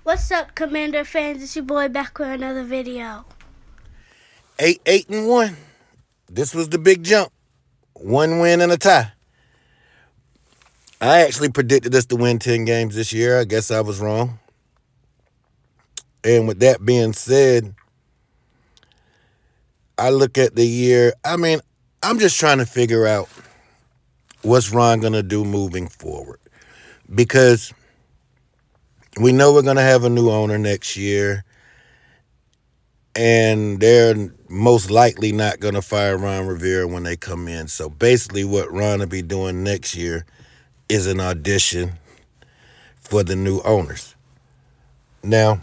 What's up, Commander fans? It's your boy back with another video. 8-1. This was the big jump. 1 win and a tie. I actually predicted us to win 10 games this year. I guess I was wrong. And with that being said, I look at the year. I'm just trying to figure out what's Ron going to do moving forward. Because we know we're going to have a new owner next year. And they're most likely not going to fire Ron Rivera when they come in. So basically what Ron will be doing next year is an audition for the new owners. Now,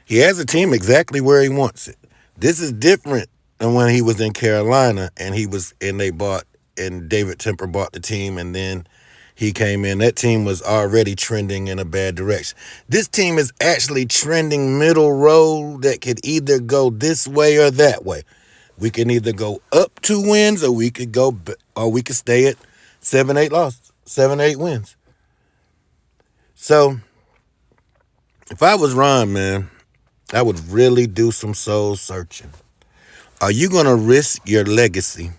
he has a team exactly where he wants it. This is different than when he was in Carolina and David Temper bought the team and then he came in. That team was already trending in a bad direction. This team is actually trending middle road that could either go this way or that way. We can either go up 2 wins or we could stay at 7-8 wins. So if I was Ron, man, I would really do some soul searching. Are you going to risk your legacy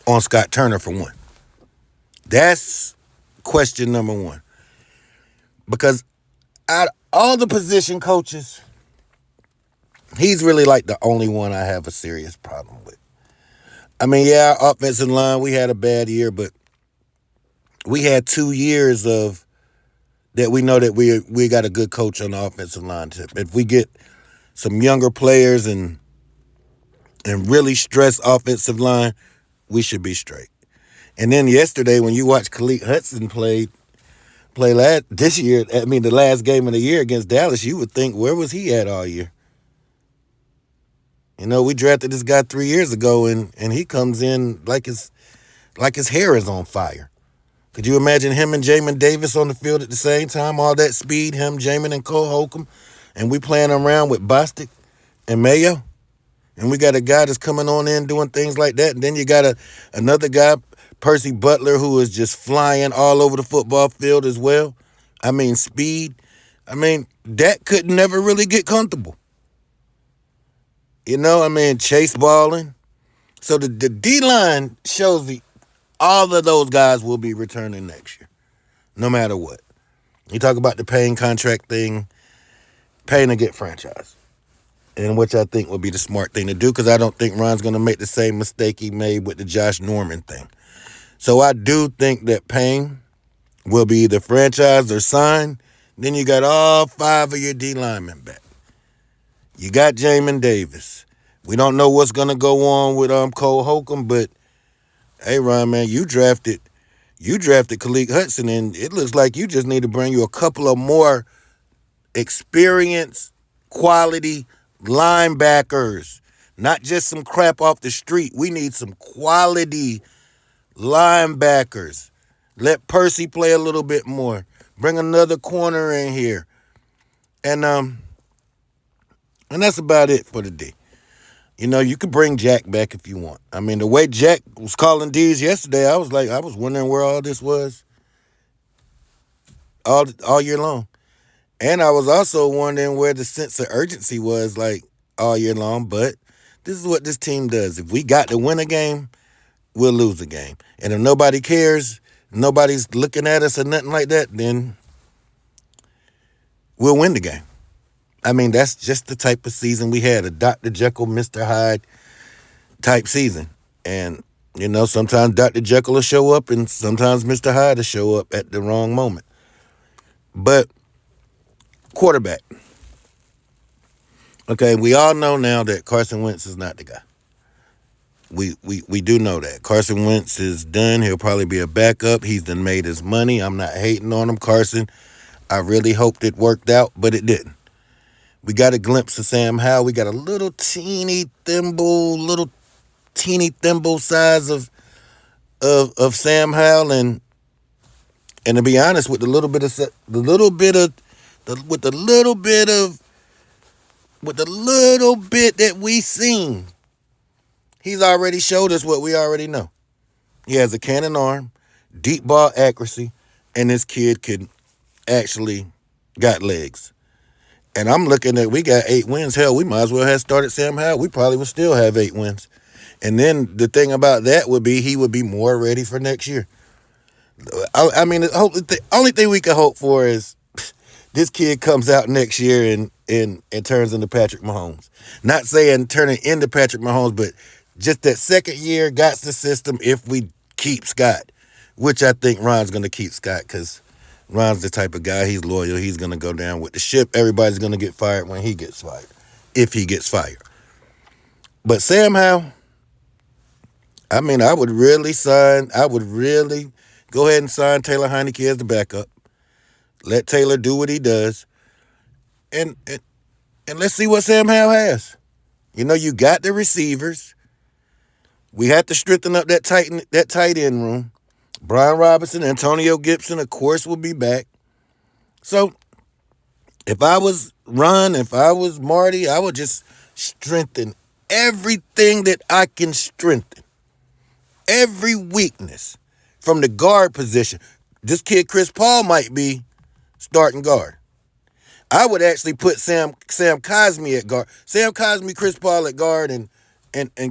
on Scott Turner for one? That's question number one. Because out of all the position coaches, he's really like the only one I have a serious problem with. Our offensive line, we had a bad year, but we had 2 years of that we know that we got a good coach on the offensive line. If we get some younger players and really stress offensive line, we should be straight. And then yesterday, when you watch Khalid Hudson play the last game of the year against Dallas, you would think, where was he at all year? We drafted this guy 3 years ago, and he comes in like his hair is on fire. Could you imagine him and Jamin Davis on the field at the same time? All that speed, him, Jamin, and Cole Holcomb, and we playing around with Bostic and Mayo, and we got a guy that's coming on in doing things like that, and then you got another guy, Percy Butler, who is just flying all over the football field as well. Speed. Dak could never really get comfortable. Chase balling. So the D-line shows all of those guys will be returning next year, no matter what. You talk about the Payne contract thing, Payne to get franchised, and which I think would be the smart thing to do because I don't think Ron's going to make the same mistake he made with the Josh Norman thing. So I do think that Payne will be either franchised or signed. Then you got all 5 of your D linemen back. You got Jamin Davis. We don't know what's going to go on with Cole Holcomb, but hey, Ron, man, you drafted Khalid Hudson, and it looks like you just need to bring you a couple of more experienced, quality linebackers, not just some crap off the street. We need some quality linebackers. Let Percy play a little bit more. Bring another corner in here. And that's about it for the day. You could bring Jack back if you want. The way Jack was calling D's yesterday, I was wondering where all this was all year long. And I was also wondering where the sense of urgency was all year long. But this is what this team does. If we got to win a game, we'll lose a game. And if nobody cares, nobody's looking at us or nothing like that, then we'll win the game. That's just the type of season we had, a Dr. Jekyll, Mr. Hyde type season. And, sometimes Dr. Jekyll will show up and sometimes Mr. Hyde will show up at the wrong moment. But quarterback. Okay, we all know now that Carson Wentz is not the guy. We do know that. Carson Wentz is done. He'll probably be a backup. He's done made his money. I'm not hating on him, Carson. I really hoped it worked out, but it didn't. We got a glimpse of Sam Howell. We got a little teeny thimble size of Sam Howell, and to be honest, with the little bit that we seen, he's already showed us what we already know. He has a cannon arm, deep ball accuracy, and this kid can actually got legs. And I'm looking at, we got 8 wins. Hell, we might as well have started Sam Howell. We probably would still have 8 wins. And then the thing about that would be he would be more ready for next year. I mean, the only thing we can hope for is this kid comes out next year and turns into Patrick Mahomes. Not saying turning into Patrick Mahomes, but just that second year got the system if we keep Scott, which I think Ron's going to keep Scott because Ron's the type of guy, he's loyal. He's going to go down with the ship. Everybody's going to get fired when he gets fired, if he gets fired. But Sam Howell, I mean, I would really go ahead and sign Taylor Heineke as the backup. Let Taylor do what he does. And let's see what Sam Howell has. You know, you got the receivers. We have to strengthen up that tight end room. Brian Robinson, Antonio Gibson, of course, will be back. So, if I was Ron, if I was Marty, I would just strengthen everything that I can strengthen. Every weakness from the guard position. This kid, Chris Paul, might be starting guard. I would actually put Sam Cosmi at guard. Sam Cosmi, Chris Paul at guard, and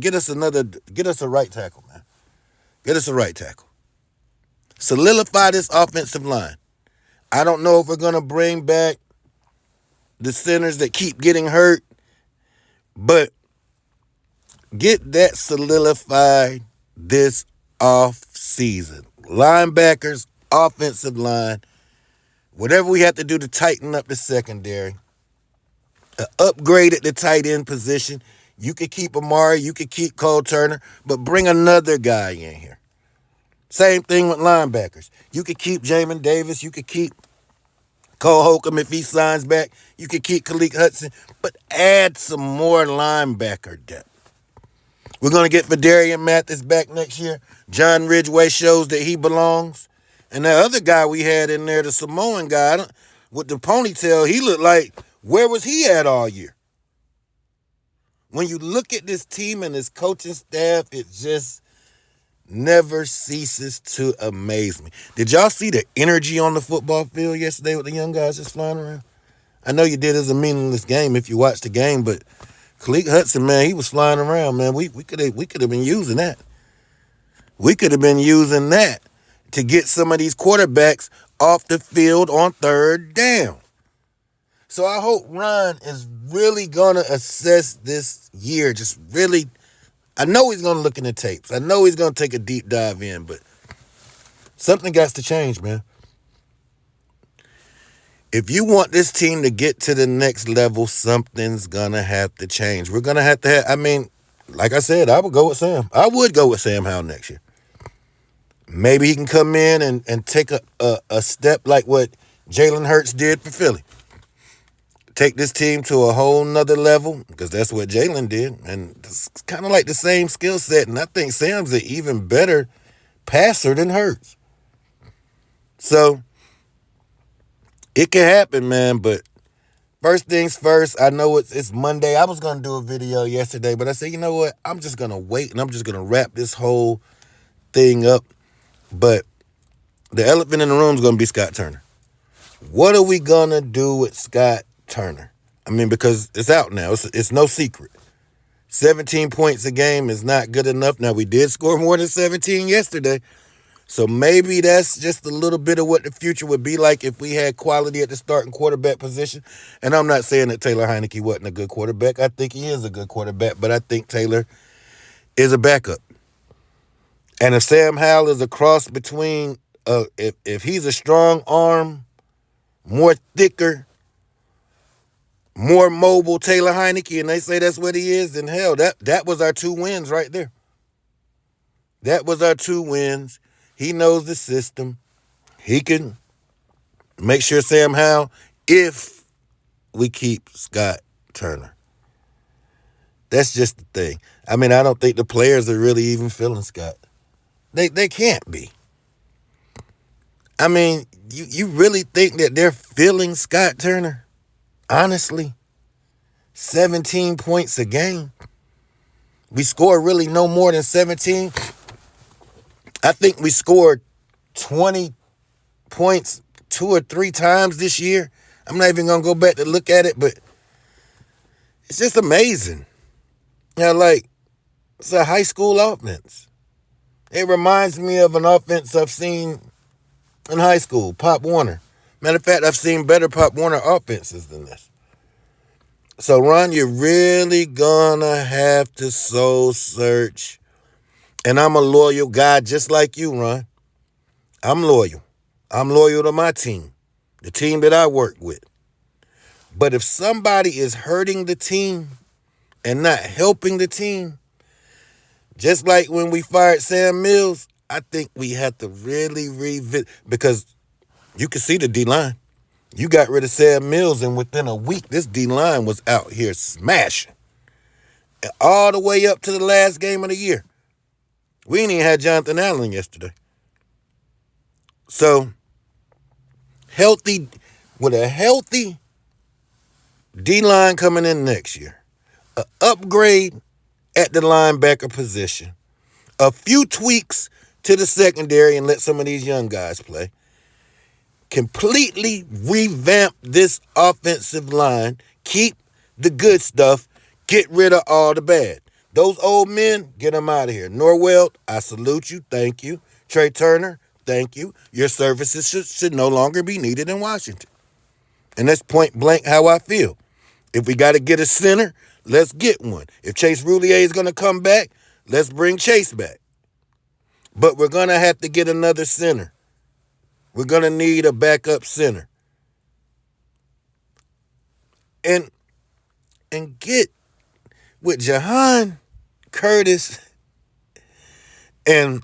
get us a right tackle, man. Get us a right tackle. Solidify this offensive line. I don't know if we're going to bring back the centers that keep getting hurt, but get that solidified this off season. Linebackers, offensive line, whatever we have to do to tighten up the secondary. Upgrade at the tight end position. You could keep Amari, you could keep Cole Turner, but bring another guy in here. Same thing with linebackers. You could keep Jamin Davis. You could keep Cole Holcomb if he signs back. You could keep Khaleke Hudson, but add some more linebacker depth. We're going to get Vidarian Mathis back next year. John Ridgeway shows that he belongs. And that other guy we had in there, the Samoan guy with the ponytail, he looked like, where was he at all year? When you look at this team and this coaching staff, it just never ceases to amaze me. Did y'all see the energy on the football field yesterday with the young guys just flying around? I know you did. It was a meaningless game if you watched the game, but Khaleke Hudson, man, he was flying around, man. We could have been using that. We could have been using that to get some of these quarterbacks off the field on third down. So I hope Ron is really going to assess this year, just really. I know he's going to look in the tapes. I know he's going to take a deep dive in, but something got to change, man. If you want this team to get to the next level, something's going to have to change. We're going to have, I mean, like I said, I would go with Sam. I would go with Sam Howell next year. Maybe he can come in and take a step like what Jalen Hurts did for Philly. Take this team to a whole nother level, because that's what Jalen did. And it's kind of like the same skill set. And I think Sam's an even better passer than Hurts. So it can happen, man. But first things first, I know it's Monday. I was going to do a video yesterday, but I said, you know what? I'm just going to wait and I'm just going to wrap this whole thing up. But the elephant in the room is going to be Scott Turner. What are we going to do with Scott Turner? I mean, because it's out now. It's no secret. 17 points a game is not good enough. Now, we did score more than 17 yesterday. So maybe that's just a little bit of what the future would be like if we had quality at the starting quarterback position. And I'm not saying that Taylor Heineke wasn't a good quarterback. I think he is a good quarterback, but I think Taylor is a backup. And if Sam Howell is a cross between, if he's a strong arm, more thicker, more mobile Taylor Heineke, and they say that's what he is, then hell, that was our 2 wins right there. That was our 2 wins. He knows the system. He can make sure Sam Howell, if we keep Scott Turner. That's just the thing. I mean, I don't think the players are really even feeling Scott. They can't be. I mean, you really think that they're feeling Scott Turner? Honestly? 17 points a game. We score really no more than 17. I think we scored 20 points 2 or 3 times this year. I'm not even gonna go back to look at it, but it's just amazing. Like it's a high school offense. It reminds me of an offense I've seen in high school, Pop Warner. Matter of fact, I've seen better Pop Warner offenses than this. So, Ron, you're really gonna have to soul search. And I'm a loyal guy just like you, Ron. I'm loyal. I'm loyal to my team, the team that I work with. But if somebody is hurting the team and not helping the team, just like when we fired Sam Mills, I think we have to really revisit, because you can see the D-line. You got rid of Sam Mills, and within a week, this D-line was out here smashing. All the way up to the last game of the year. We ain't even had Jonathan Allen yesterday. So, with a healthy D-line coming in next year, an upgrade at the linebacker position, a few tweaks to the secondary and let some of these young guys play, completely revamp this offensive line, keep the good stuff, get rid of all the bad. Those old men, get them out of here. Norwell, I salute you, thank you. Trey Turner, thank you. Your services should no longer be needed in Washington. And that's point blank how I feel. If we got to get a center, let's get one. If Chase Roulier is going to come back, let's bring Chase back. But we're going to have to get another center. We're going to need a backup center. And get with Jahan Curtis and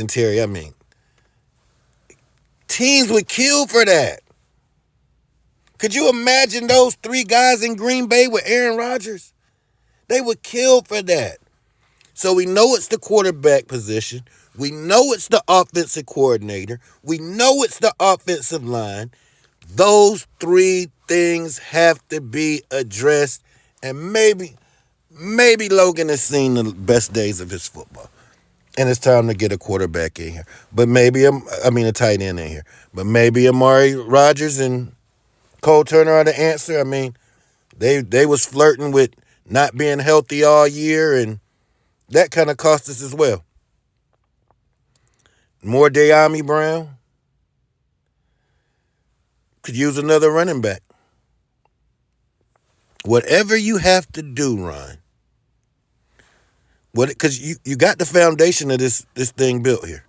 Terry, I mean, teams would kill for that. Could you imagine those three guys in Green Bay with Aaron Rodgers? They would kill for that. So we know it's the quarterback position. We know it's the offensive coordinator. We know it's the offensive line. Those three things have to be addressed. And maybe Logan has seen the best days of his football. And it's time to get a quarterback in here. But maybe, a tight end in here. But maybe Amari Rodgers and Cole Turner are the answer. I mean, they was flirting with not being healthy all year, and that kind of cost us as well. More De'Ami Brown. Could use another running back. Whatever you have to do, Ron. Because you got the foundation of this thing built here.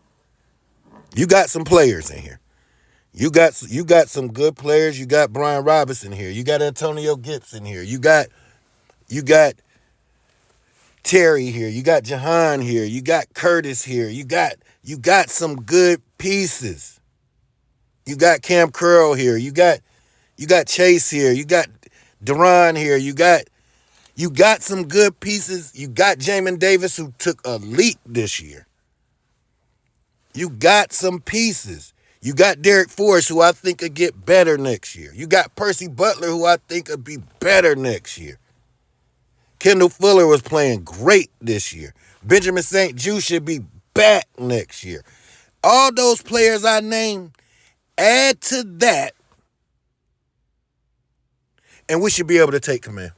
You got some players in here. You got some good players. You got Brian Robinson here. You got Antonio Gibson here. You got Terry here. You got Jahan here. You got Curtis here. You got some good pieces. You got Cam Curl here. You got Chase here. You got Duran here. You got some good pieces. You got Jamin Davis, who took a leap this year. You got some pieces. You got Derek Forrest, who I think could get better next year. You got Percy Butler, who I think could be better next year. Kendall Fuller was playing great this year. Benjamin St. Juste should be back next year. All those players I named, add to that, and we should be able to take command.